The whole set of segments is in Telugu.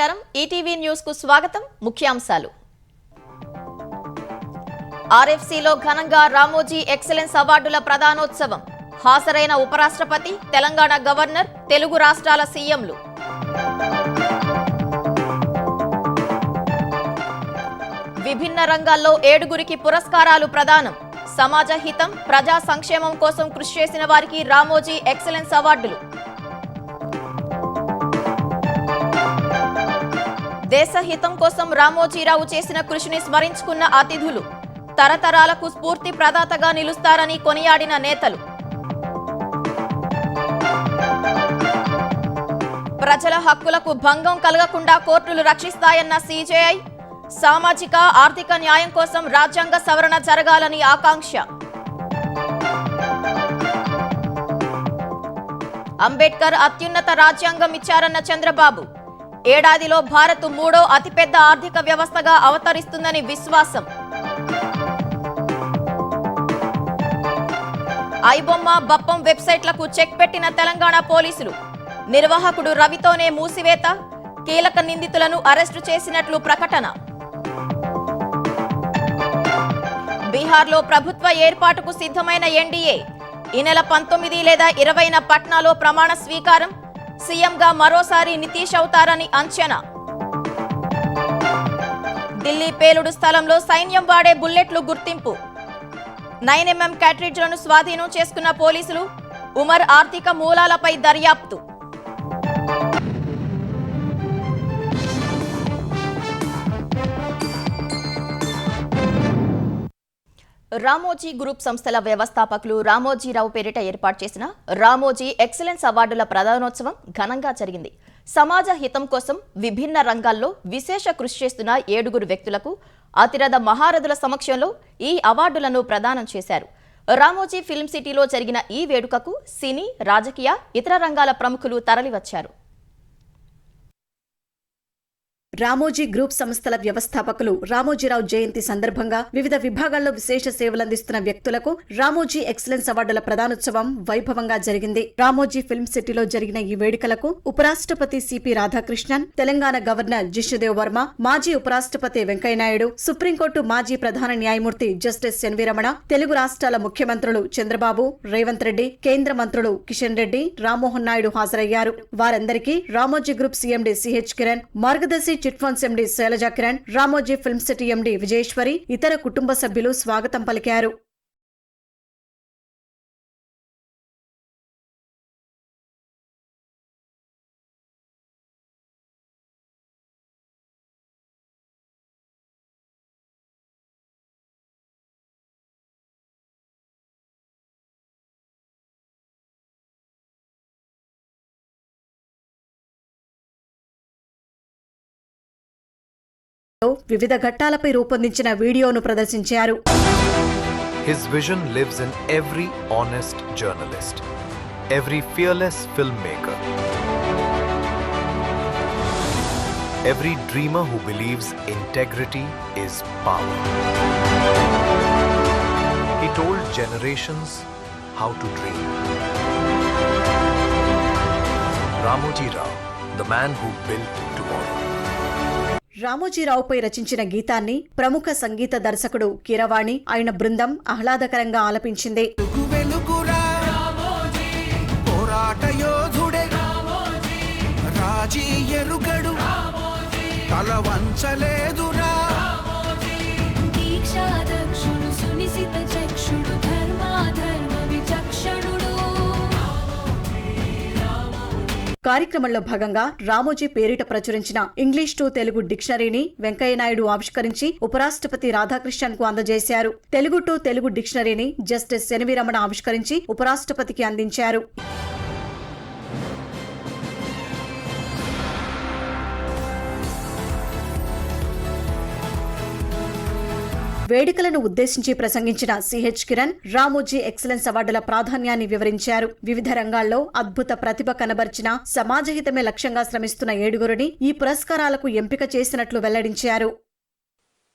నమస్కారం ఈటీవీ న్యూస్ కు స్వాగతం ముఖ్యాంశాలు ఆర్ఎఫ్సిలో ఘనంగా రామోజీ ఎక్సలెన్స్ అవార్డుల ప్రదానోత్సవం హాజరైన ఉపరాష్ట్రపతి తెలంగాణ గవర్నర్ తెలుగు రాష్ట్రాల సీఎంలు విభిన్న రంగాల్లో 7గురికి పురస్కారాలు ప్రదానం సమాజ హితం ప్రజా సంక్షేమం కోసం కృషి చేసిన వారికి రామోజీ ఎక్సలెన్స్ అవార్డులు దేశ హితం కోసం రామోజీరావు చేసిన కృషిని స్మరించుకున్న అతిథులు తరతరాలకు స్ఫూర్తి ప్రదాతగా నిలుస్తారని కొనియాడిన నేతలు ప్రజల హక్కులకు భంగం కలగకుండా కోర్టులు రక్షిస్తాయన్న సీజేఐ సామాజిక ఆర్థిక న్యాయం కోసం రాజ్యాంగ సవరణ జరగాలని ఆకాంక్ష అంబేద్కర్ అత్యున్నత రాజ్యాంగం ఇచ్చారన్న చంద్రబాబు ఏడాదిలో భారత్ 3వ అతిపెద్ద ఆర్థిక వ్యవస్థగా అవతరిస్తుందని విశ్వాసం ఐబొమ్మ బప్పం వెబ్సైట్లకు చెక్ పెట్టిన తెలంగాణ పోలీసులు నిర్వాహకుడు రవితోనే మూసివేత కీలక నిందితులను అరెస్టు చేసినట్లు ప్రకటన బీహార్లో ప్రభుత్వ ఏర్పాటుకు సిద్ధమైన ఎన్డీఏ ఈ నెల 19 లేదా 20న పట్నాలో ప్రమాణ స్వీకారం సీఎంగా మరోసారి నితీష్ అవుతారని అంచనా ఢిల్లీ పేలుడు స్థలంలో సైన్యం వాడే బుల్లెట్లు గుర్తింపు 9mm క్యాట్రిడ్జ్లను స్వాధీనం చేసుకున్న పోలీసులు ఉమర్ ఆర్థిక మూలాలపై దర్యాప్తు రామోజీ గ్రూప్ సంస్థల వ్యవస్థాపకులు రామోజీరావు పేరిట ఏర్పాటు చేసిన రామోజీ ఎక్సలెన్స్ అవార్డుల ప్రదానోత్సవం ఘనంగా జరిగింది సమాజ హితం కోసం విభిన్న రంగాల్లో విశేష కృషి చేస్తున్న 7గురు వ్యక్తులకు అతిరథ మహారథుల సమక్షంలో ఈ అవార్డులను ప్రదానం చేశారు రామోజీ ఫిల్మ్ సిటీలో జరిగిన ఈ వేడుకకు సినీ రాజకీయ ఇతర రంగాల ప్రముఖులు తరలివచ్చారు రామోజీ గ్రూప్ సంస్థల వ్యవస్థాపకులు రామోజీరావు జయంతి సందర్భంగా వివిధ విభాగాల్లో విశేష సేవలందిస్తున్న వ్యక్తులకు రామోజీ ఎక్సలెన్స్ అవార్డుల ప్రదానోత్సవం వైభవంగా జరిగింది రామోజీ ఫిల్మ్ సిటీలో జరిగిన ఈ వేడుకలకు ఉపరాష్ట్రపతి సిపి రాధాకృష్ణన్ తెలంగాణ గవర్నర్ జిష్ణుదేవ్ వర్మ మాజీ ఉపరాష్ట్రపతి వెంకయ్యనాయుడు సుప్రీంకోర్టు మాజీ ప్రధాన న్యాయమూర్తి జస్టిస్ ఎన్వి రమణ తెలుగు రాష్ట్రాల ముఖ్యమంత్రులు చంద్రబాబు రేవంత్ రెడ్డి కేంద్ర మంత్రులు కిషన్ రెడ్డి రామ్మోహన్ నాయుడు హాజరయ్యారు వారందరికీ Ramoji group CMD CH Kiran Margadarsi chit funds MD Sailaja Kiran Ramoji film city MD Vijayeswari ఇతర కుటుంబ సభ్యులు స్వాగతం పలికారు వివిధ ఘట్టాలపై రూపొందించిన వీడియోను ప్రదర్శించారు His vision lives in every honest journalist, every fearless filmmaker, every dreamer who believes integrity is power. He told generations how to dream. Ramoji Rao, the man who built tomorrow. రామోజీరావుపై రచించిన గీతాన్ని ప్రముఖ సంగీత దర్శకుడు కీరవాణి ఆయన బృందం ఆహ్లాదకరంగా ఆలపించింది కార్యక్రమంలో భాగంగా రామోజీ పేరిట ప్రచురించిన ఇంగ్లీష్ టు తెలుగు డిక్షనరీని వెంకయ్యనాయుడు ఆవిష్కరించి ఉపరాష్ట్రపతి రాధాకృష్ణన్ కు అందజేశారు తెలుగు టు తెలుగు డిక్షనరీని జస్టిస్ ఎన్వి రమణ ఆవిష్కరించి ఉపరాష్ట్రపతికి అందించారు వేడుకలను ఉద్దేశించి ప్రసంగించిన సిహెచ్ కిరణ్ రామోజీ ఎక్సలెన్స్ అవార్డుల ప్రాధాన్యాన్ని వివరించారు వివిధ రంగాల్లో అద్భుత ప్రతిభ కనబర్చిన సమాజహితమే లక్ష్యంగా శ్రమిస్తున్న 7గురిని ఈ పురస్కారాలకు ఎంపిక చేసినట్లు వెల్లడించారు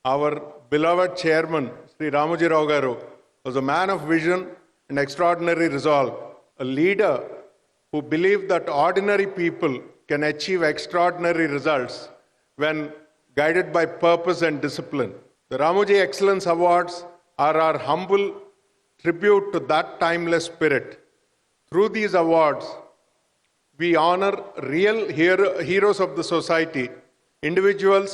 Our beloved chairman Sri Ramoji Rao garu was a man of vision and extraordinary resolve, a leader who believed that ordinary people can achieve extraordinary results when guided by purpose and discipline. The Ramoji Excellence Awards are our humble tribute to that timeless spirit. Through these awards, we honor real heroes of the society, individuals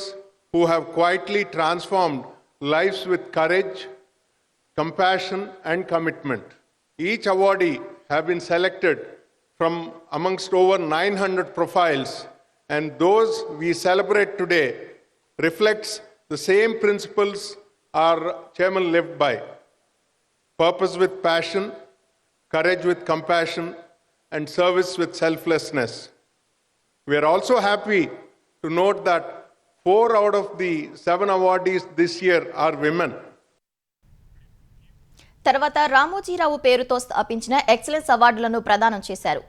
who have quietly transformed lives with courage, compassion, and commitment. Each awardee have been selected from amongst over 900 profiles, and those we celebrate today reflects the same principles our chairman lived by: purpose with passion, courage with compassion, and service with selflessness. We are also happy to note that 4 out of the 7 awardees this year are women. తర్వాత రామోజీరావు పేరుతో స్థాపించిన ఎక్సలెన్స్ అవార్డులను ప్రదానం చేశారు.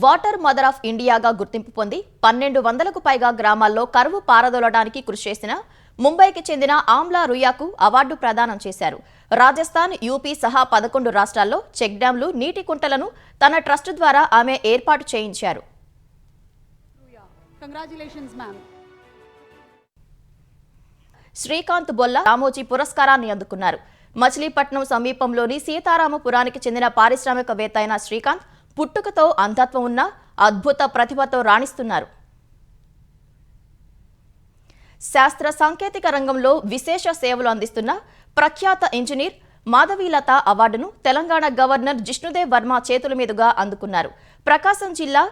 వాటర్ మదర్ ఆఫ్ ఇండియాగా గుర్తింపు పొంది 1200కు పైగా గ్రామాల్లో కరువు పారదోలడానికి కృషి చేసిన ముంబైకి చెందిన ఆమ్లా రుయాకు అవార్డు ప్రదానం చేశారు. రాజస్థాన్, యూపీ సహా 11 రాష్ట్రాల్లో చెక్ డ్యాంలు, నీటి కుంటలను తన ట్రస్ట్ ద్వారా ఆమె ఏర్పాటు చేయించారు. శ్రీకాంత్ బొల్ల రామోజీ పురస్కారాన్ని అందుకున్నారు. మచిలీపట్నం సమీపంలోని సీతారామపురానికి చెందిన పారిశ్రామికవేత్త అయిన శ్రీకాంత్ పుట్టుకతో అంధత్వం ఉన్న అద్భుత ప్రతిభతో రాణిస్తున్నారు. శాస్త్ర సాంకేతిక రంగంలో విశేష సేవలు అందిస్తున్న ప్రఖ్యాత ఇంజనీర్ మాధవీలత అవార్డును తెలంగాణ గవర్నర్ జిష్ణుదేవ్ వర్మ చేతుల మీదుగా అందుకున్నారు. ప్రకాశం జిల్లా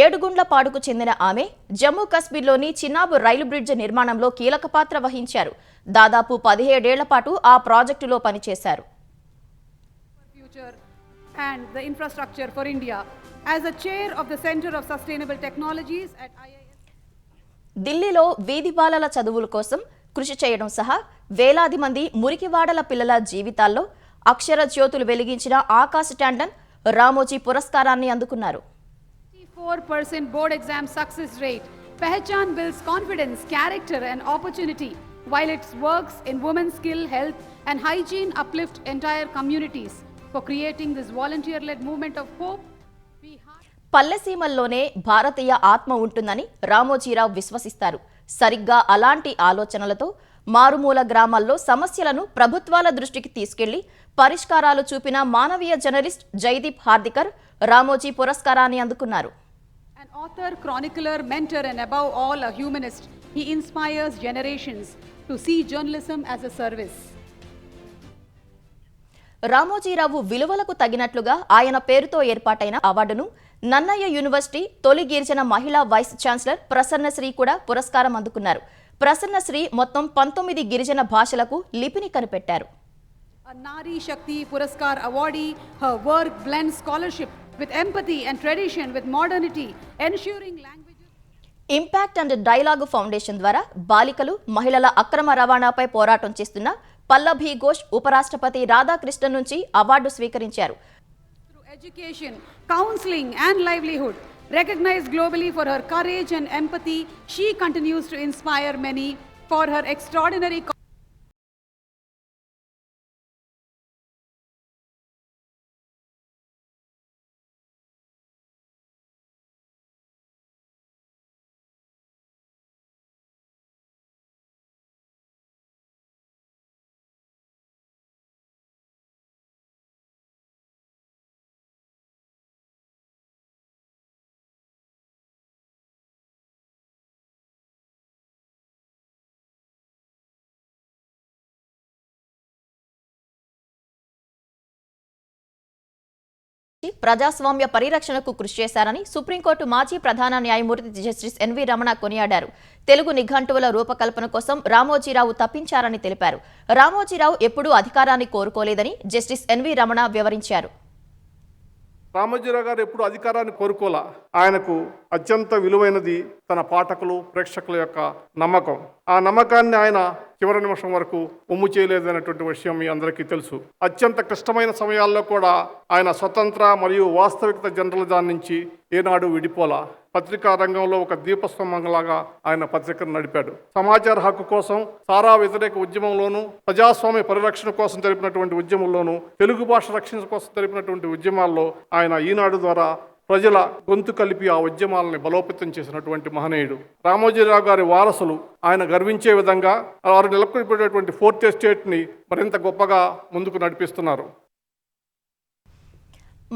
ఏడుగుండ్లపాడుకు చెందిన ఆమె జమ్మూ కశ్మీర్లోని చిన్నాబ్ రైలు బ్రిడ్జ్ నిర్మాణంలో కీలక పాత్ర వహించారు. దాదాపు 17 ఏళ్ల పాటు ఆ ప్రాజెక్టులో పనిచేశారు. And the infrastructure for India as the chair of the Center of Sustainable Technologies at IIS. ఢిల్లీలో వీధి బాలల చదువుల కోసం కృషి చేయడం సహా వేలాది మంది మురికివాడల పిల్లల జీవితాల్లో అక్షర జ్యోతులు వెలిగించిన ఆకాశ్ టాండన్ రామోజీ పురస్కారాన్ని అందుకున్నారు. 4% board exam success rate. Pehchan builds confidence, character and opportunity, while its works in women's skill, health and hygiene uplift entire communities. For creating this volunteer-led movement of hope, పల్లెసీమల్లోనే భారతీయ ఆత్మ ఉంటుందని రామోజీరావు విశ్వసిస్తారు. సరిగ్గా అలాంటి ఆలోచనలతో మారుమూల గ్రామాల్లో సమస్యలను ప్రభుత్వాల దృష్టికి తీసుకెళ్లి పరిష్కారాలు చూపిన మానవీయ జర్నలిస్ట్ జైదీప్ హార్దికర్ రామోజీ పురస్కారాన్ని అందుకున్నారు. An author, chronicler, mentor and above all a humanist, he inspires generations to see journalism as a service. Ramoji Rao విలువలకు తగినట్లుగా ఆయన పేరుతో ఏర్పాటైన అవార్డును నన్నయ్య యూనివర్సిటీ తొలి గిరిజన మహిళా వైస్ ఛాన్సలర్ ప్రసన్నశ్రీ కూడా పురస్కారం అందుకున్నారు. ప్రసన్నశ్రీ మొత్తం 19 గిరిజన భాషలకు లిపిని కనిపెట్టారు. A Nari Shakti Puraskar awardee, her work blends scholarship with empathy and tradition with modernity, ensuring languages. Impact and dialogue foundation ద్వారా బాలికలు, మహిళల అక్రమ రవాణాపై పోరాటం చేస్తున్న పల్లభి ఘోష్ ఉపరాష్ట్రపతి రాధాకృష్ణన్ నుంచి అవార్డు స్వీకరించారు. Through education, counseling and livelihood, recognized globally for her courage and empathy, she continues to inspire many for her extraordinary ప్రజాస్వామ్య పరిరక్షణకు కృషి చేశారని సుప్రీంకోర్టు మాజీ ప్రధాన న్యాయమూర్తి జస్టిస్ ఎన్వి రమణ కొనియాడారు. తెలుగు నిఘంటువుల రూపకల్పన కోసం రామోజీరావు తప్పించారని తెలిపారు. రామోజీరావు ఎప్పుడూ అధికారాన్ని కోరుకోలేదని జస్టిస్ ఎన్వి రమణ వివరించారు. రామోజీరావు గారు ఎప్పుడు అధికారాన్ని కోరుకోలా. ఆయనకు అత్యంత విలువైనది తన పాఠకులు, ప్రేక్షకుల యొక్క నమ్మకం. ఆ నమ్మకాన్ని ఆయన చివరి నిమిషం వరకు ఒమ్ము చేయలేదనేటువంటి విషయం మీ అందరికీ తెలుసు. అత్యంత క్లిష్టమైన సమయాల్లో కూడా ఆయన స్వతంత్ర మరియు వాస్తవికత జర్నలిజం నుంచి ఏనాడు విడిపోలా. పత్రికా రంగంలో ఒక దీపస్తంభంలాగా ఆయన పత్రికను నడిపాడు. సమాచార హక్కు కోసం, సారా వ్యతిరేక ఉద్యమంలోనూ, ప్రజాస్వామ్య పరిరక్షణ కోసం జరిపినటువంటి ఉద్యమంలోనూ, తెలుగు భాష రక్షణ కోసం జరిపినటువంటి ఉద్యమాల్లో ఆయన ఈనాడు ద్వారా ప్రజల గొంతు కలిపి ఆ ఉద్యమాలని బలోపేతం చేసినటువంటి మహనీయుడు. రామోజీరావు గారి వారసులు ఆయన గర్వించే విధంగా వారు నెలకొల్పేటటువంటి ఫోర్త్ ఎస్టేట్ని మరింత గొప్పగా ముందుకు నడిపిస్తున్నారు.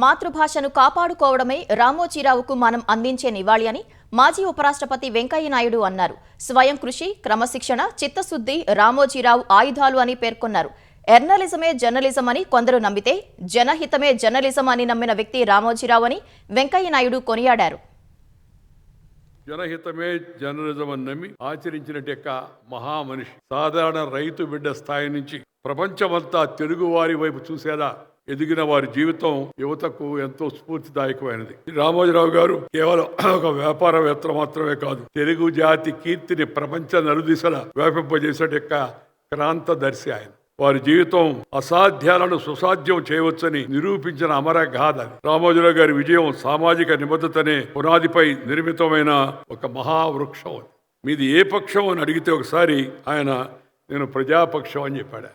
మాతృభాషను కాపాడుకోవడమే రామోజీరావుకు మనం అందించే నివాళి అని మాజీ ఉపరాష్ట్రపతి వెంకయ్య నాయుడు అన్నారు. స్వయం కృషి, క్రమశిక్షణ, చిత్తశుద్ధి రామోజీరావు ఆయుధాలు అని పేర్కొన్నారు. ఎర్నలిజమే జర్నలిజం అని కొందరు నమ్మితే జనహితమే జర్నలిజం అని నమ్మిన వ్యక్తి రామోజీరావు అని వెంకయ్య నాయుడు కొనియాడారు. జనహితమే జర్నలిజం అని నమ్మి ఆచరించినట్టు యొక్క మహామనిషి. సాధారణ రైతు బిడ్డ స్థాయి నుంచి ప్రపంచమంతా తెలుగు వారి వైపు చూసేలా ఎదిగిన వారి జీవితం యువతకు ఎంతో స్ఫూర్తిదాయకమైనది. రామోజీరావు గారు కేవలం ఒక వ్యాపారవేత్త మాత్రమే కాదు, తెలుగు జాతి కీర్తిని ప్రపంచ నలుదిశలా వ్యాపింపజేసే యొక్క క్రాంతదర్శి ఆయన. వారి జీవితం అసాధ్యాలను సుసాధ్యం చేయవచ్చని నిరూపించిన అమర గాథ. రామోజీరావు గారి విజయం సామాజిక నిబద్ధతనే పునాదిపై నిర్మితమైన ఒక మహావృక్షం. మీది ఏ పక్షం అని అడిగితే ఒకసారి ఆయన నేను ప్రజాపక్షం అని చెప్పాడు.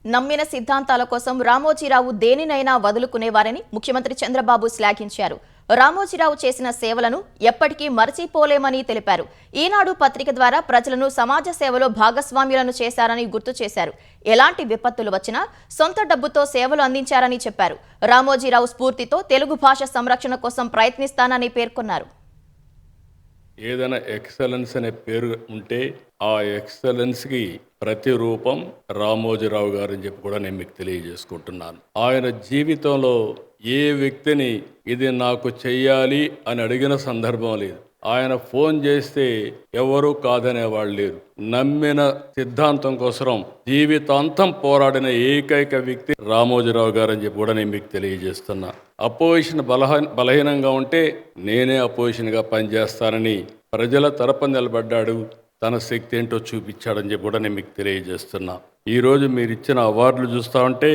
నమ్మిన సిద్ధాంతాల కోసం రామోజీరావు దేనినైనా వదులుకునేవారని ముఖ్యమంత్రి చంద్రబాబు శ్లాఘించారు. రామోజీరావు చేసిన సేవలను ఎప్పటికీ మరచిపోలేమని తెలిపారు. ఈనాడు పత్రిక ద్వారా ప్రజలను సమాజ సేవలో భాగస్వామ్యులను చేశారని గుర్తు చేశారు. ఎలాంటి విపత్తులు వచ్చినా సొంత డబ్బుతో సేవలు అందించారని చెప్పారు. రామోజీరావు స్ఫూర్తితో తెలుగు భాష సంరక్షణ కోసం ప్రయత్నిస్తానని పేర్కొన్నారు. ఏదైనా ఎక్సలెన్స్ అనే పేరు ఉంటే ఆ ఎక్సలెన్స్కి ప్రతిరూపం రామోజీరావు గారు అని చెప్పి కూడా నేను మీకు తెలియజేసుకుంటున్నాను. ఆయన జీవితంలో ఏ వ్యక్తిని ఇది నాకు చెయ్యాలి అని అడిగిన సందర్భం లేదు. ఆయన ఫోన్ చేస్తే ఎవరూ కాదనేవాళ్ళు లేరు. నమ్మిన సిద్ధాంతం కోసం జీవితాంతం పోరాడిన ఏకైక వ్యక్తి రామోజీరావు గారు అని చెప్పి కూడా నేను మీకు తెలియజేస్తున్నా. అపోజిషన్ బలహీనంగా ఉంటే నేనే అపోజిషన్గా పనిచేస్తానని ప్రజల తరపున నిలబడ్డాడు. తన శక్తి ఏంటో చూపించాడని చెప్పి కూడా నేను మీకు తెలియజేస్తున్నా. ఈరోజు మీరు ఇచ్చిన అవార్డులు చూస్తూ ఉంటే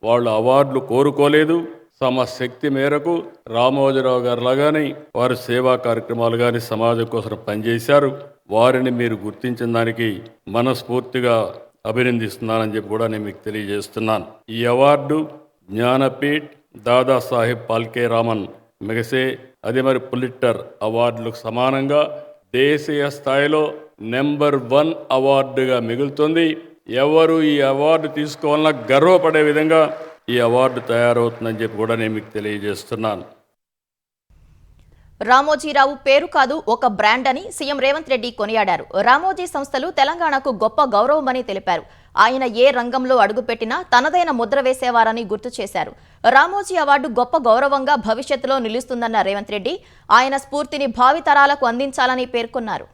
వాళ్ళు అవార్డులు కోరుకోలేదు. తమ శక్తి మేరకు రామోజీరావు గారు లాగానే వారు సేవా కార్యక్రమాలు కానీ సమాజం కోసం పనిచేశారు. వారిని మీరు గుర్తించిన దానికి మనస్ఫూర్తిగా అభినందిస్తున్నానని చెప్పి కూడా నేను మీకు తెలియజేస్తున్నాను. ఈ అవార్డు జ్ఞానపీఠ్, దాదాసాహెబ్ ఫాల్కే రామన్ మెగసే, అదే మరి పులిట్జర్ అవార్డులకు సమానంగా దేశీయ స్థాయిలో నెంబర్ 1 అవార్డుగా మిగులుతుంది. ఎవరు ఈ అవార్డు తీసుకోవాలన్నా గర్వపడే విధంగా ఈ అవార్డు తయారవుతుందని చెప్పి కూడా నేను మీకు తెలియజేస్తున్నాను. రామోజీరావు పేరు కాదు, ఒక బ్రాండ్ అని సీఎం రేవంత్ రెడ్డి కొనియాడారు. రామోజీ సంస్థలు తెలంగాణకు గొప్ప గౌరవమని తెలిపారు. ఆయన ఏ రంగంలో అడుగుపెట్టినా తనదైన ముద్ర వేసేవారని గుర్తు చేశారు. రామోజీ అవార్డు గొప్ప గౌరవంగా భవిష్యత్తులో నిలుస్తుందన్న రేవంత్ రెడ్డి ఆయన స్ఫూర్తిని భావితరాలకు అందించాలని పేర్కొన్నారు.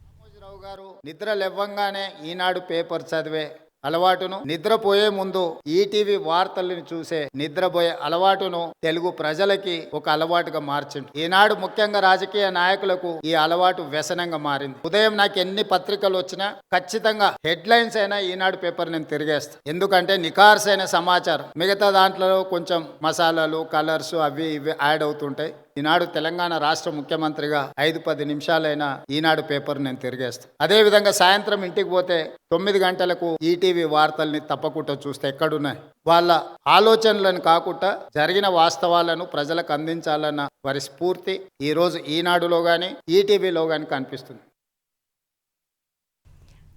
రామోజీరావు గారు నిద్ర లేవగానే ఈనాడు పేపర్ చదివే అలవాటును, నిద్రపోయే ముందు ఈటీవీ వార్తలను చూసే నిద్రపోయే అలవాటును తెలుగు ప్రజలకి ఒక అలవాటుగా మార్చింది. ఈనాడు ముఖ్యంగా రాజకీయ నాయకులకు ఈ అలవాటు వ్యసనంగా మారింది. ఉదయం నాకు ఎన్ని పత్రికలు వచ్చినా ఖచ్చితంగా హెడ్లైన్స్ అయినా ఈనాడు పేపర్ నేను తిరిగేస్తాను. ఎందుకంటే నిఖార్సైన సమాచారం. మిగతా దాంట్లో కొంచెం మసాలాలు, కలర్స్ అవి ఇవి యాడ్ అవుతుంటాయి. ఈనాడు తెలంగాణ రాష్ట్ర ముఖ్యమంత్రిగా 5-10 నిమిషాలైనా ఈనాడు పేపర్ నేను తిరిగేస్తాను. అదేవిధంగా సాయంత్రం ఇంటికి పోతే 9 గంటలకు ఈటీవీ వార్తల్ని తప్పకుండా చూస్తే ఎక్కడున్నాయి. వాళ్ళ ఆలోచనలను కాకుండా జరిగిన వాస్తవాలను ప్రజలకు అందించాలన్న వారి స్ఫూర్తి ఈరోజు ఈనాడులో కానీ ఈటీవీలో కానీ కనిపిస్తుంది.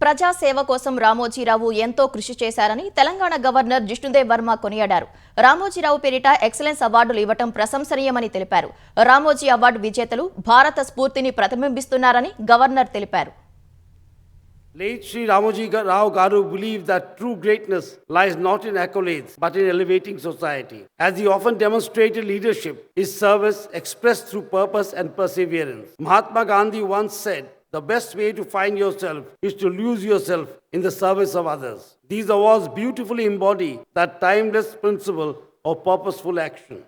ప్రజాసేవ కోసం రామోజీరావు ఎంతో కృషి చేశారని తెలంగాణ గవర్నర్ జిష్ణుదేవ్ వర్మ కొనియాడారు. రామోజీరావు పేరిట ఎక్సలెన్స్ అవార్డులు ఇవ్వటం ప్రశంసనీయమని తెలిపారు. రామోజీ అవార్డు విజేతలు భారత స్ఫూర్తిని ప్రతిబింబిస్తున్నారని గవర్నర్ తెలిపారు. Late Sri Ramoji Rao Garu believed that true greatness lies not in accolades but in elevating society. As he often demonstrated leadership, his service expressed through purpose and perseverance. Mahatma Gandhi once said, "The best way to find yourself is to lose yourself in the service of others." These awards beautifully embody that timeless principle of purposeful action.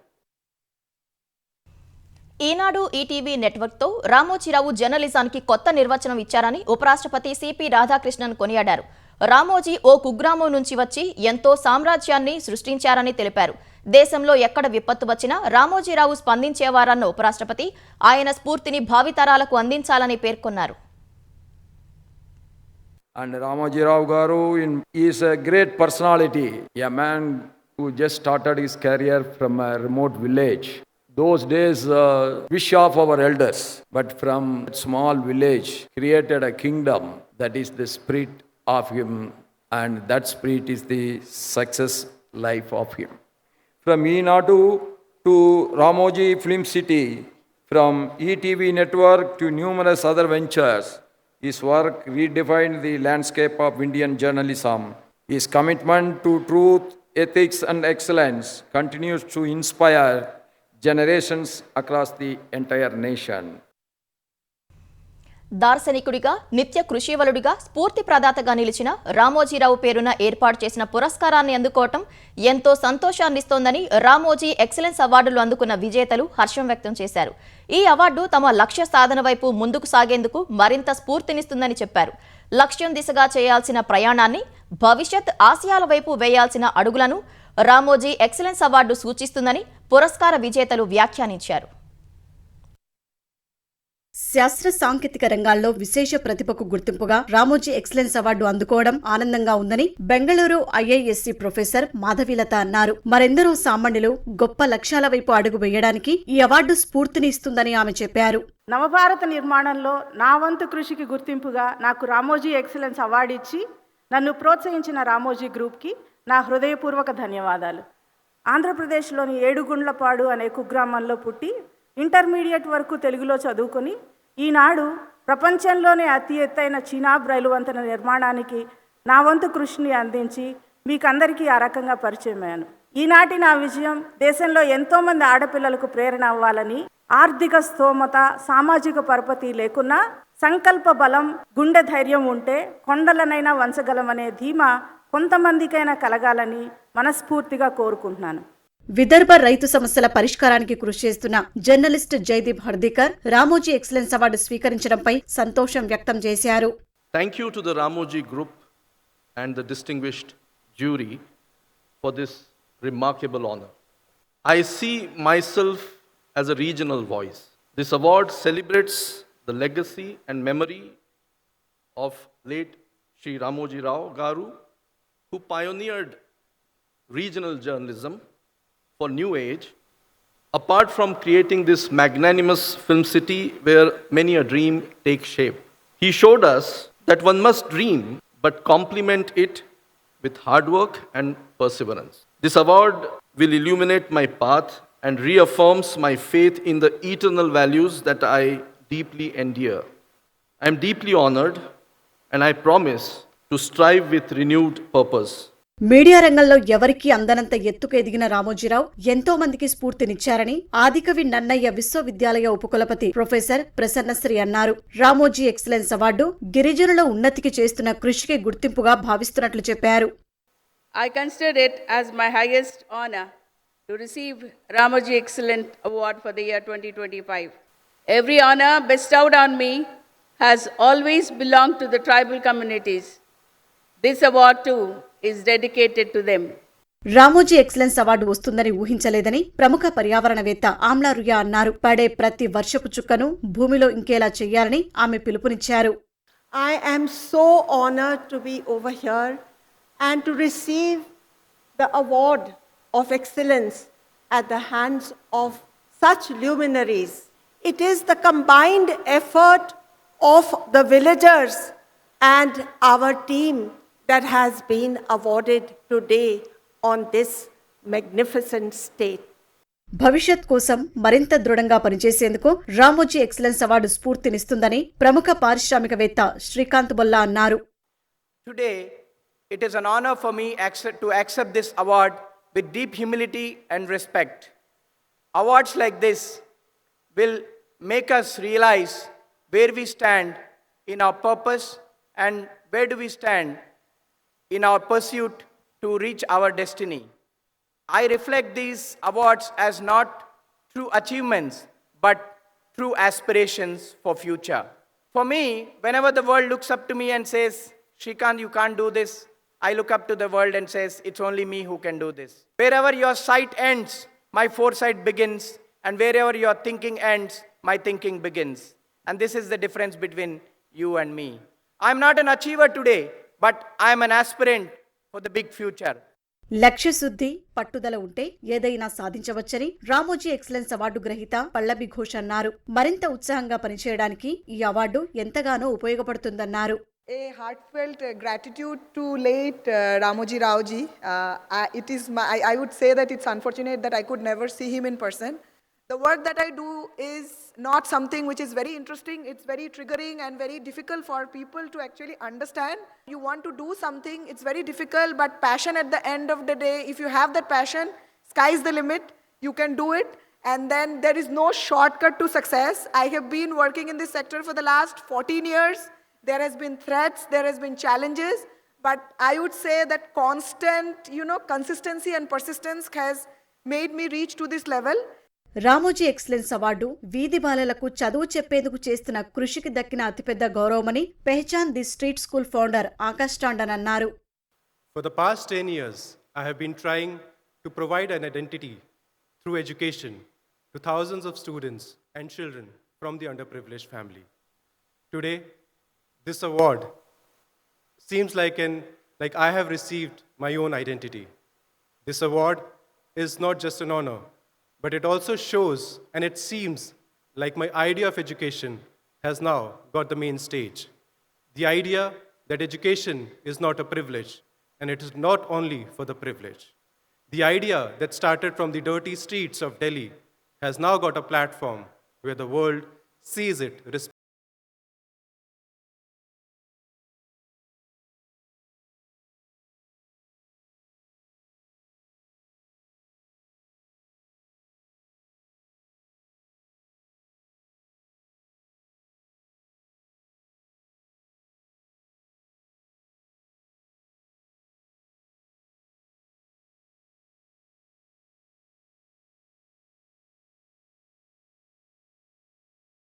Eenadu ETV నెట్వర్క్తో రామోజీరావు జర్నలిజానికి కొత్త నిర్వచనం ఇచ్చారని ఉపరాష్ట్రపతి సిపి రాధాకృష్ణన్ కొనియాడారు. రామోజీ ఓ కుగ్రామం నుంచి వచ్చి ఎంతో సామ్రాజ్యాన్ని సృష్టించారని తెలిపారు. దేశంలో ఎక్కడ విపత్తు వచ్చినా రామోజీరావు స్పందించేవారన్న ఉపరాష్ట్రపతి ఆయన స్ఫూర్తిని భావితరాలకు అందించాలని పేర్కొన్నారు. And Ramoji Rao Garu is a great personality, a man who just started his career from a remote village. Those days, wish of our elders, but from that small village, created a kingdom. That is the spirit of him, and that spirit is the success life of him. From Enadu to Ramoji Film City, from ETV network to numerous other ventures, his work redefined the landscape of Indian journalism. His commitment to truth, ethics, and excellence continues to inspire generations across the entire nation. దార్శనికుడిగా నిత్య కృషివలుడిగా స్ఫూర్తి ప్రదాతగా నిలిచిన రామోజీరావు పేరున ఏర్పాటు చేసిన పురస్కారాన్ని అందుకోవటం ఎంతో సంతోషాన్నిస్తోందని రామోజీ ఎక్సలెన్స్ అవార్డులు అందుకున్న విజేతలు హర్షం వ్యక్తం చేశారు. ఈ అవార్డు తమ లక్ష్య సాధన వైపు ముందుకు సాగేందుకు మరింత స్ఫూర్తినిస్తుందని చెప్పారు. లక్ష్యం దిశగా చేయాల్సిన ప్రయాణాన్ని, భవిష్యత్ ఆశయాల వైపు వేయాల్సిన అడుగులను రామోజీ ఎక్సలెన్స్ అవార్డు సూచిస్తుందని పురస్కార విజేతలు వ్యాఖ్యానించారు. శాస్త్ర సాంకేతిక రంగాల్లో విశేష ప్రతిభకు గుర్తింపుగా రామోజీ ఎక్సలెన్స్ అవార్డు అందుకోవడం ఆనందంగా ఉందని బెంగళూరు ఐఐఎస్సి ప్రొఫెసర్ మాధవీలత అన్నారు. మరెందరో సామాన్యులు గొప్ప లక్ష్యాల వైపు అడుగు వేయడానికి ఈ అవార్డు స్ఫూర్తిని ఇస్తుందని ఆమె చెప్పారు. నవభారత నిర్మాణంలో నా వంతు కృషికి గుర్తింపుగా నాకు రామోజీ ఎక్సలెన్స్ అవార్డు ఇచ్చి నన్ను ప్రోత్సహించిన రామోజీ గ్రూప్కి నా హృదయపూర్వక ధన్యవాదాలు. ఆంధ్రప్రదేశ్లోని ఏడుగుండ్లపాడు అనే కుగ్రామంలో పుట్టి ఇంటర్మీడియట్ వరకు తెలుగులో చదువుకొని ఈనాడు ప్రపంచంలోనే అతి ఎత్తైన చీనాబ్ రైలు వంతెన నిర్మాణానికి నా వంతు కృషిని అందించి మీకందరికీ ఆ రకంగా పరిచయమయ్యాను. ఈనాటి నా విజయం దేశంలో ఎంతోమంది ఆడపిల్లలకు ప్రేరణ అవ్వాలని, ఆర్థిక స్తోమత, సామాజిక పరపతి లేకున్నా సంకల్ప బలం, గుండె ధైర్యం ఉంటే కొండలనైనా వంచగలమనే ధీమా కొంతమందికైనా కలగాలని మనస్ఫూర్తిగా కోరుకుంటున్నాను. విదర్భ రైతు సమస్యల పరిష్కారానికి కృషి చేస్తున్న journalist Jaideep Hardikar Ramoji excellence award స్వీకరించడంపై సంతోషం వ్యక్తం చేశారు. Thank you to the Ramoji Group and the distinguished jury for this remarkable honor. I see myself as a regional voice. This award celebrates the legacy and memory of late Shri Ramoji Rao Garu, who pioneered regional journalism for New Age. Apart from creating this magnanimous film city where many a dream takes shape, he showed us that one must dream but complement it with hard work and perseverance. This award will illuminate my path and reaffirms my faith in the eternal values that I deeply endure. I am deeply honored and I promise to strive with renewed purpose. Media రంగంలో ఎవరికీ అందనంత ఎత్తుకు ఎదిగిన రామోజీరావు ఎంతో మందికి స్ఫూర్తినిచ్చారని ఆదికవి నన్నయ్య విశ్వవిద్యాలయ ఉపకులపతి ప్రొఫెసర్ ప్రసన్నశ్రీ అన్నారు. రామోజీ ఎక్సలెన్స్ అవార్డు గిరిజనుల ఉన్నతికి చేస్తున్న కృషికి గుర్తింపుగా భావిస్తున్నట్లు చెప్పారు. I consider it as my highest honor to receive Ramoji Excellence Award for the year 2025. Every honor bestowed on me has always belonged to the tribal communities. This award too is dedicated to them. Ramoji excellence award వస్తుందని ఊహించలేదని ప్రముఖ పర్యావరణవేత్త ఆమ్లా రుయా అన్నారు. పడే ప్రతి వర్షపు చుక్కను భూమిలో ఇంకేలా చెయ్యాలని ఆమె పిలుపునిచ్చారు. I am so honored to be over here and to receive the award of excellence at the hands of such luminaries. It is the combined effort of the villagers and our team that has been awarded today on this magnificent stage. భవిష్యత్ కోసం మరింత దృఢంగా పనిచేసేందుకు రామోజీ ఎక్సలెన్స్ అవార్డు స్ఫూర్తినిస్తుందని ప్రముఖ పారిశ్రామికవేత్త శ్రీకాంత్ బొల్లా అన్నారు. Today, it is an honor for me to accept this award with deep humility and respect. Awards like this will make us realize where we stand in our purpose and where do we stand in our pursuit to reach our destiny. I reflect these awards as not true achievements, but true aspirations for future. For me, whenever the world looks up to me and says, Shrikant, you can't do this, I look up to the world and says, it's only me who can do this. Wherever your sight ends, my foresight begins, and wherever your thinking ends, my thinking begins. And this is the difference between you and me. I'm not an achiever today, but I'm an aspirant for the big future. లక్ష్యశుద్ధి, పట్టుదల ఉంటే ఏదైనా సాధించవచ్చని రామోజీ ఎక్సలెన్స్ అవార్డు గ్రహీత పల్లవి ఘోష్ అన్నారు. మరింత ఉత్సాహంగా పనిచేయడానికి ఈ అవార్డు ఎంతగానో ఉపయోగపడుతుందన్నారు. A heartfelt gratitude to late Ramoji Rao ji. It is I would say that it's unfortunate that I could never see him in person. The work that I do is not something which is very interesting. It's very triggering and very difficult for people to actually understand. You want to do something, it's very difficult, but passion at the end of the day, if you have that passion, sky's the limit, you can do it. And then there is no shortcut to success. I have been working in this sector for the last 14 years. There has been threats, there has been challenges, but I would say that constant, consistency and persistence has made me reach to this level. Ramoji excellence award వీధి బాలలకు చదువు చెప్పేందుకు చేస్తున్న కృషికి దక్కిన అతిపెద్ద గౌరవమని Pehchaan the street school founder Akash Tandon అన్నారు. For the past 10 years, I have been trying to provide an identity through education to thousands of students and children from the underprivileged family. Today, this award seems like I have received my own identity. This award is not just an honor, but it also shows and it seems like my idea of education has now got the main stage. The idea that education is not a privilege, and it is not only for the privileged. The idea that started from the dirty streets of Delhi has now got a platform where the world sees it.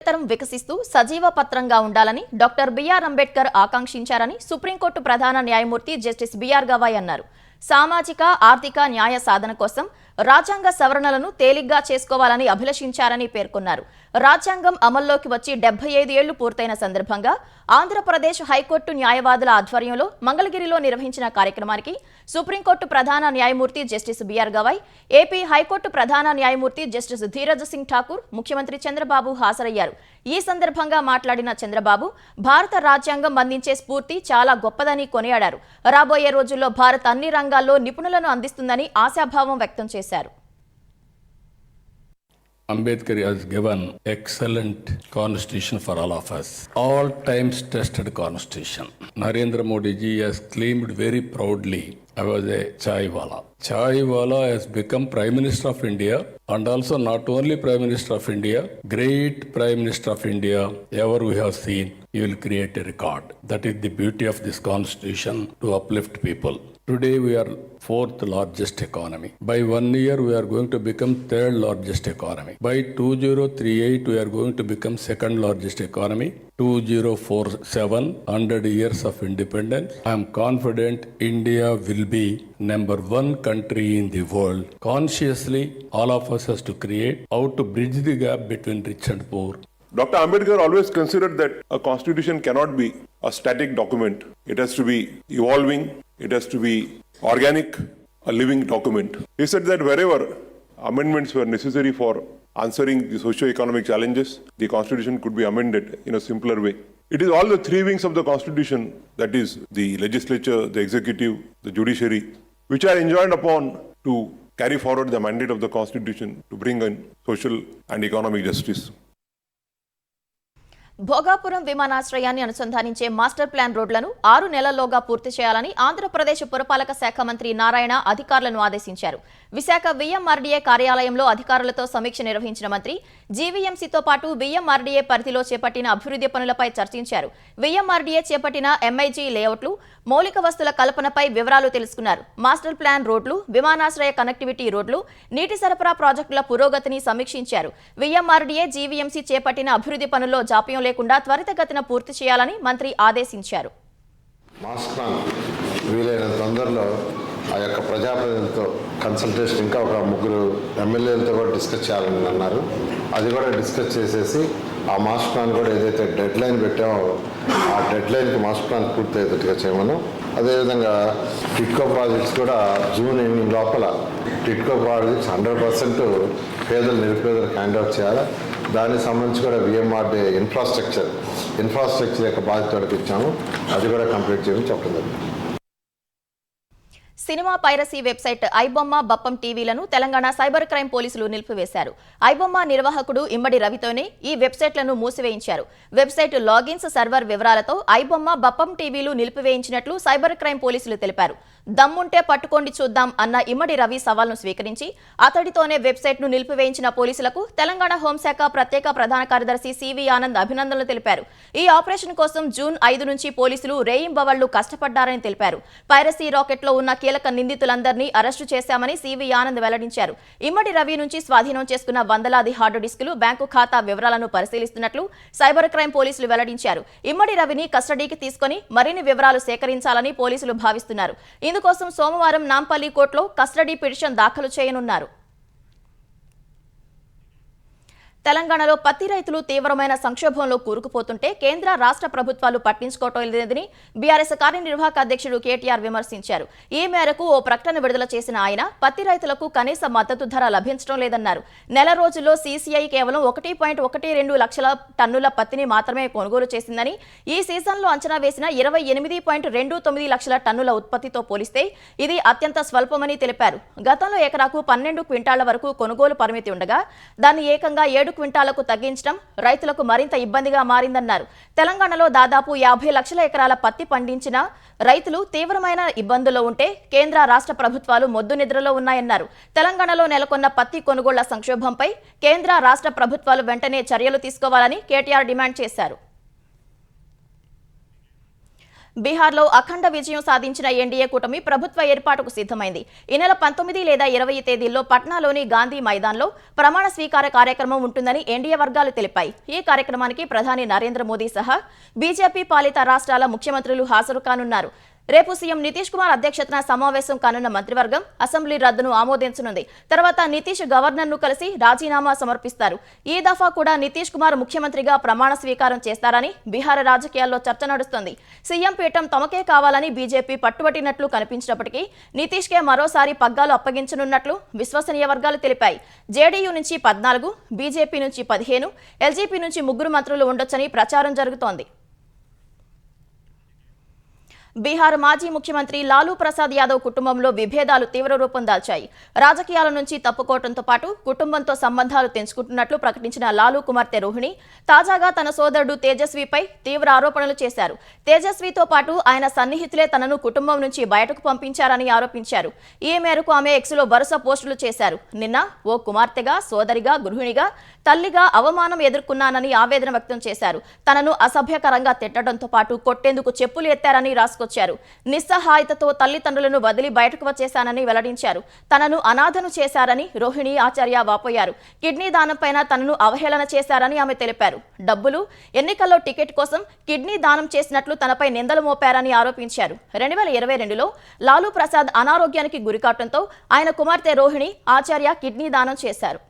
తరం వికసిస్తూ సజీవ పత్రంగా ఉండాలని డాక్టర్ బిఆర్ అంబేద్కర్ ఆకాంక్షించారని సుప్రీంకోర్టు ప్రధాన న్యాయమూర్తి జస్టిస్ బిఆర్ గవాయ్ అన్నారు. సామాజిక ఆర్థిక న్యాయ సాధన కోసం రాజ్యాంగ సవరణలను తేలిగ్గా చేసుకోవాలని అభిలషించారని పేర్కొన్నారు. రాజ్యాంగం అమల్లోకి వచ్చి 75 ఏళ్లు పూర్తయిన సందర్భంగా ఆంధ్రప్రదేశ్ హైకోర్టు న్యాయవాదుల ఆధ్వర్యంలో మంగళగిరిలో నిర్వహించిన కార్యక్రమానికి సుప్రీంకోర్టు ప్రధాన న్యాయమూర్తి Justice BR Gavai, AP High Court ప్రధాన న్యాయమూర్తి జస్టిస్ ధీరజ్ సింగ్ ఠాకూర్, ముఖ్యమంత్రి చంద్రబాబు హాజరయ్యారు. ఈ సందర్భంగా మాట్లాడిన చంద్రబాబు భారత రాజ్యాంగం అందించే స్ఫూర్తి చాలా గొప్పదని కొనియాడారు. రాబోయే రోజుల్లో భారత్ అన్ని రంగాల్లో నిపుణులను అందిస్తుందని ఆశాభావం వ్యక్తం చేశారు. Ambedkar has given excellent constitution for all of us. All times tested constitution. Narendra Modi ji has claimed very proudly, I was a chai wala. Chai wala has become Prime Minister of India, and also not only Prime Minister of India, great Prime Minister of India ever we have seen. You will create a record. That is the beauty of this constitution, to uplift people. Today we are 4th largest economy. By 1 year we are going to become 3rd largest economy. By 2038 we are going to become 2nd largest economy. 2047, 100 years of independence. I am confident India will be number 1 country in the world. Consciously, all of us has to create how to bridge the gap between rich and poor. Dr. Ambedkar always considered that a constitution cannot be a static document. It has to be evolving, it has to be organic, a living document. He said that wherever amendments were necessary for answering the socio-economic challenges, the constitution could be amended in a simpler way. It is all the 3 wings of the constitution, that is the legislature, the executive, the judiciary, which are enjoined upon to carry forward the mandate of the constitution to bring in social and economic justice. Bhogapuram విమానాశ్రయాన్ని అనుసంధానించే మాస్టర్ ప్లాన్ రోడ్లను 6 నెలల్లోగా పూర్తి చేయాలని ఆంధ్రప్రదేశ్ పురపాలక శాఖ మంత్రి నారాయణ అధికారులను ఆదేశించారు. విశాఖ విఎంఆర్డీఏ కార్యాలయంలో అధికారులతో సమీక్ష నిర్వహించిన మంత్రి జీవీఎంసీతో పాటు విఎంఆర్డీఏ పరిధిలో చేపట్టిన అభివృద్ధి పనులపై చర్చించారు. విఎంఆర్డీఏ చేపట్టిన ఎంఐజీ లేఅవుట్లు, మౌలిక వస్తుల కల్పనపై వివరాలు తెలుసుకున్నారు. మాస్టర్ ప్లాన్ రోడ్లు, విమానాశ్రయ కనెక్టివిటీ రోడ్లు, నీటి సరఫరా ప్రాజెక్టుల పురోగతిని సమీక్షించారు. విఎంఆర్డీఏ, జీవీఎంసీ చేపట్టిన అభివృద్ధి పనుల్లో జాప్యం లేకుండా త్వరితగతిన పూర్తి చేయాలని మంత్రి ఆదేశించారు. మాస్టర్ ప్లాన్ వీలైనంత తొందరలో ఆ యొక్క ప్రజాప్రతినిధులతో కన్సల్టేషన్, ఇంకా ఒక 3 ఎమ్మెల్యేలతో కూడా డిస్కస్ చేయాలని అన్నారు. అది కూడా డిస్కస్ చేసేసి ఆ మాస్టర్ ప్లాన్ కూడా ఏదైతే డెడ్ లైన్ పెట్టామో ఆ డెడ్ లైన్కి మాస్టర్ ప్లాన్ పూర్తి అయ్యేటట్టుగా చేయమని అదేవిధంగా టిట్కో ప్రాజెక్ట్స్ కూడా జూన్ ఎండింగ్ లోపల టిట్కో ప్రాజెక్ట్స్ 100% పేదలు నిరుపేదలకు హ్యాండ్ ఓవర్ చేయాలి. దానికి సంబంధించి కూడా విఎంఆర్డే ఇన్ఫ్రాస్ట్రక్చర్ యొక్క బాధ్యత ఇచ్చాము. అది కూడా కంప్లీట్ చేయమని చెప్పడం జరిగింది. Cinema piracy website iBomma Bappam టీవీలను తెలంగాణ సైబర్ క్రైమ్ పోలీసులు నిలిపివేశారు. ఐబొమ్మ నిర్వాహకుడు ఇమ్మడి రవితోనే ఈ వెబ్సైట్లను మూసివేయించారు. వెబ్సైట్ లాగిన్స్, సర్వర్ వివరాలతో ఐబొమ్మ బప్పం టీవీలు నిలిపివేయించినట్లు సైబర్ క్రైమ్ పోలీసులు తెలిపారు. దమ్ముంటే పట్టుకోండి చూద్దాం అన్న ఇమ్మడి రవి సవాల్ను స్వీకరించి అతడితోనే వెబ్సైట్ను నిలిపివేయించిన పోలీసులకు తెలంగాణ హోంశాఖ ప్రత్యేక ప్రధాన కార్యదర్శి సివి ఆనంద్ అభినందనలు తెలిపారు. ఈ ఆపరేషన్ కోసం జూన్ 5 నుంచి పోలీసులు రేయింబవళ్లు కష్టపడ్డారని తెలిపారు. పైరసీ రాకెట్లో ఉన్న కీలక నిందితులందరినీ అరెస్టు చేశామని సివి ఆనంద్ వెల్లడించారు. ఇమ్మడి రవి నుంచి స్వాధీనం చేసుకున్న వందలాది హార్డ్ డిస్కులు, బ్యాంకు ఖాతా వివరాలను పరిశీలిస్తున్నట్లు సైబర్ క్రైమ్ పోలీసులు వెల్లడించారు. ఇమ్మడి రవిని కస్టడీకి తీసుకుని మరిన్ని వివరాలు సేకరించాలని పోలీసులు భావిస్తున్నారు. ఇందుకోసం సోమవారం నాంపల్లి కోర్టులో కస్టడీ పిటిషన్ దాఖలు చేయనున్నారు. తెలంగాణలో పత్తి రైతులు తీవ్రమైన సంక్షోభంలో కూరుకుపోతుంటే కేంద్ర రాష్ట్ర ప్రభుత్వాలు పట్టించుకోవటం లేదని బీఆర్ఎస్ కార్యనిర్వాహక అధ్యక్షుడు కేటీఆర్ విమర్శించారు. ఈ మేరకు ఓ ప్రకటన విడుదల చేసిన ఆయన పత్తి రైతులకు కనీస మద్దతు ధర లభించడం లేదన్నారు. నెల రోజుల్లో సీసీఐ కేవలం 1.12 లక్షల టన్నుల పత్తిని మాత్రమే కొనుగోలు చేసిందని, ఈ సీజన్లో అంచనా వేసిన 28.29 లక్షల టన్నుల ఉత్పత్తితో పోలిస్తే ఇది అత్యంత స్వల్పమని తెలిపారు. గతంలో ఎకరాకు 12 క్వింటాళ్ల వరకు కొనుగోలు పరిమితి ఉండగా దాన్ని ఏకంగా 7 క్వింటాలకు తగ్గించడం రైతులకు మరింత ఇబ్బందిగా మారిందన్నారు. తెలంగాణలో దాదాపు 50 లక్షల ఎకరాల పత్తి పండించిన రైతులు తీవ్రమైన ఇబ్బందుల్లో ఉంటే కేంద్ర రాష్ట్ర ప్రభుత్వాలు మొద్దు నిద్రలో ఉన్నాయన్నారు. తెలంగాణలో నెలకొన్న పత్తి కొనుగోళ్ల సంక్షోభంపై కేంద్ర రాష్ట్ర ప్రభుత్వాలు వెంటనే చర్యలు తీసుకోవాలని కేటీఆర్ డిమాండ్ చేశారు. బీహార్లో అఖండ విజయం సాధించిన ఎన్డీఏ కూటమి ప్రభుత్వ ఏర్పాటుకు సిద్ధమైంది. ఈ నెల 19 లేదా 20 తేదీల్లో పట్నాలోని గాంధీ మైదాన్లో ప్రమాణ స్వీకార కార్యక్రమం ఉంటుందని ఎన్డీఏ వర్గాలు తెలిపాయి. ఈ కార్యక్రమానికి ప్రధాని నరేంద్ర మోదీ సహా బీజేపీ పాలిత రాష్ట్రాల ముఖ్యమంత్రులు హాజరు కానున్నారు. రేపు సీఎం నితీష్ కుమార్ అధ్యక్షతన సమావేశం కానున్న మంత్రివర్గం అసెంబ్లీ రద్దును ఆమోదించనుంది. తర్వాత నితీష్ గవర్నర్ను కలిసి రాజీనామా సమర్పిస్తారు. ఈ దఫా కూడా నితీష్ కుమార్ ముఖ్యమంత్రిగా ప్రమాణ స్వీకారం చేస్తారని బీహార్ రాజకీయాల్లో చర్చ నడుస్తోంది. సీఎం పీఠం తమకే కావాలని బీజేపీ పట్టుబట్టినట్లు కనిపించినప్పటికీ నితీష్కే మరోసారి పగ్గాలు అప్పగించనున్నట్లు విశ్వసనీయ వర్గాలు తెలిపాయి. జేడీయూ నుంచి 14, బీజేపీ నుంచి 15, ఎల్జీపీ నుంచి 3 మంత్రులు ఉండొచ్చని ప్రచారం జరుగుతోంది. బీహార్ మాజీ ముఖ్యమంత్రి లాలూ ప్రసాద్ యాదవ్ కుటుంబంలో విభేదాలు తీవ్ర రూపం దాల్చాయి. రాజకీయాల నుంచి తప్పుకోవడంతో పాటు కుటుంబంతో సంబంధాలు తెంచుకుంటున్నట్లు ప్రకటించిన లాలూ కుమార్తె రోహిణి తాజాగా తన సోదరుడు తేజస్వీపై తీవ్ర ఆరోపణలు చేశారు. తేజస్వీతో పాటు ఆయన సన్నిహితులే తనను కుటుంబం నుంచి బయటకు పంపించారని ఆరోపించారు. ఈ మేరకు ఆమె ఎక్స్లో వరుస పోస్టులు చేశారు. నిన్న ఓ కుమార్తెగా, సోదరిగా, గృహిణిగా, తల్లిగా అవమానం ఎదుర్కొన్నానని ఆవేదన వ్యక్తం చేశారు. తనను అసభ్యకరంగా తిట్టడంతో పాటు కొట్టేందుకు చెప్పులు ఎత్తారని రాసుకొచ్చారు. నిస్సహాయతతో తల్లిదండ్రులను వదిలి బయటకు వచ్చేశానని వెల్లడించారు. తనను అనాథను చేశారని రోహిణి ఆచార్య వాపోయారు. కిడ్నీ దానంపైన తనను అవహేళన చేశారని ఆమె తెలిపారు. డబ్బులు, ఎన్నికల్లో టికెట్ కోసం కిడ్నీ దానం చేసినట్లు తనపై నిందలు మోపారని ఆరోపించారు. 2022లో లాలూ ప్రసాద్ అనారోగ్యానికి గురికావడంతో ఆయన కుమార్తె రోహిణి ఆచార్య కిడ్నీ దానం చేశారు.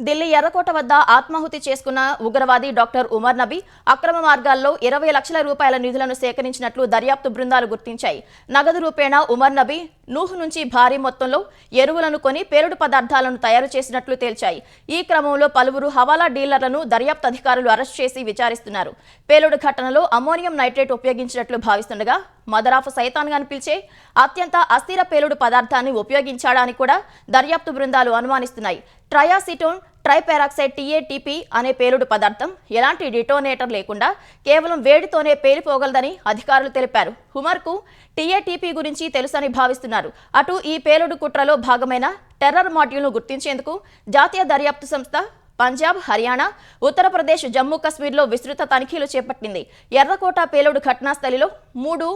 ఢిల్లీ ఎర్రకోట వద్ద ఆత్మాహుతి చేసుకున్న ఉగ్రవాది డాక్టర్ ఉమర్ నబీ అక్రమ మార్గాల్లో 20 లక్షల రూపాయల నిధులను సేకరించినట్లు దర్యాప్తు బృందాలు గుర్తించాయి. నగదు రూపేణా ఉమర్ నబీ నూహ్ నుంచి భారీ మొత్తంలో ఎరువులను కొని పేలుడు పదార్థాలను తయారు చేసినట్లు తేల్చాయి. ఈ క్రమంలో పలువురు హవాలా డీలర్లను దర్యాప్తు అధికారులు అరెస్ట్ చేసి విచారిస్తున్నారు. పేలుడు ఘటనలో అమ్మోనియం నైట్రేట్ ఉపయోగించినట్లు భావిస్తుండగా మదరాఫ్ సైతాన్గా పిలిచే అత్యంత అస్థిర పేలుడు పదార్థాన్ని ఉపయోగించడాన్ని కూడా దర్యాప్తు బృందాలు అనుమానిస్తున్నాయి. ట్రయాసిటోన్ ట్రైపెరాక్సైడ్ TATP అనే పేలుడు పదార్థం ఎలాంటి డిటోనేటర్ లేకుండా కేవలం వేడితోనే పేలిపోగలదని అధికారులు తెలిపారు. ఉమర్కు TATP గురించి తెలుసని భావిస్తున్నారు. అటు ఈ పేలుడు కుట్రలో భాగమైన టెర్రర్ మాడ్యూల్ను గుర్తించేందుకు జాతీయ దర్యాప్తు సంస్థ పంజాబ్, హర్యానా, ఉత్తరప్రదేశ్, జమ్మూ కశ్మీర్లో విస్తృత తనిఖీలు చేపట్టింది. ఎర్రకోట పేలుడు ఘటనా స్థలిలో 3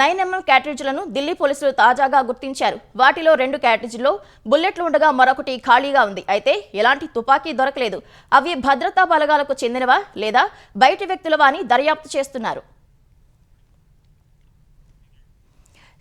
9mm క్యాట్రిడ్జ్లను ఢిల్లీ పోలీసులు తాజాగా గుర్తించారు. వాటిలో 2 క్యాట్రిడ్జ్లో బుల్లెట్లు ఉండగా మరొకటి ఖాళీగా ఉంది. అయితే ఎలాంటి తుపాకీ దొరకలేదు. అవి భద్రతా బలగాలకు చెందినవా లేదా బయటి వ్యక్తులవా అని దర్యాప్తు చేస్తున్నారు.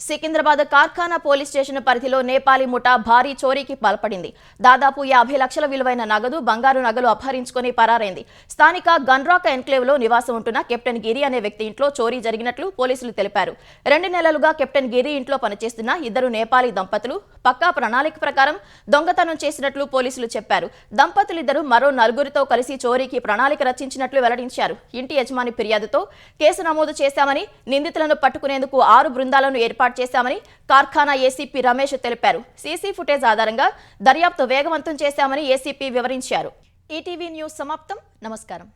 సికింద్రాబాద్ కార్ఖానా పోలీస్ స్టేషన్ పరిధిలో నేపాలీ ముఠా భారీ చోరీకి పాల్పడింది. దాదాపు 50 లక్షల విలువైన నగదు, బంగారు నగలు అపహరించుకుని పరారైంది. స్థానిక గన్రాక్ ఎన్క్లేవ్లో నివాసం ఉంటున్న కెప్టెన్ గిరి అనే వ్యక్తి ఇంట్లో చోరీ జరిగినట్లు పోలీసులు తెలిపారు. 2 నెలలుగా కెప్టెన్ గిరి ఇంట్లో పనిచేస్తున్న 2 నేపాలీ దంపతులు పక్కా ప్రణాళిక ప్రకారం దొంగతనం చేసినట్లు పోలీసులు చెప్పారు. దంపతులిద్దరూ మరో 4గురితో కలిసి చోరీకి ప్రణాళిక రచించినట్లు వెల్లడించారు. ఇంటి యజమాని ఫిర్యాదుతో కేసు నమోదు చేశామని, నిందితులను పట్టుకునేందుకు 6 బృందాలను ఏర్పాటు చేశామని కార్ఖానా ఏసీపీ రమేష్ తెలిపారు. సీసీ ఫుటేజ్ ఆధారంగా దర్యాప్తు వేగవంతం చేశామని ఏసీపీ వివరించారు. ఈటీవీ న్యూస్ సమాప్తం. నమస్కారం.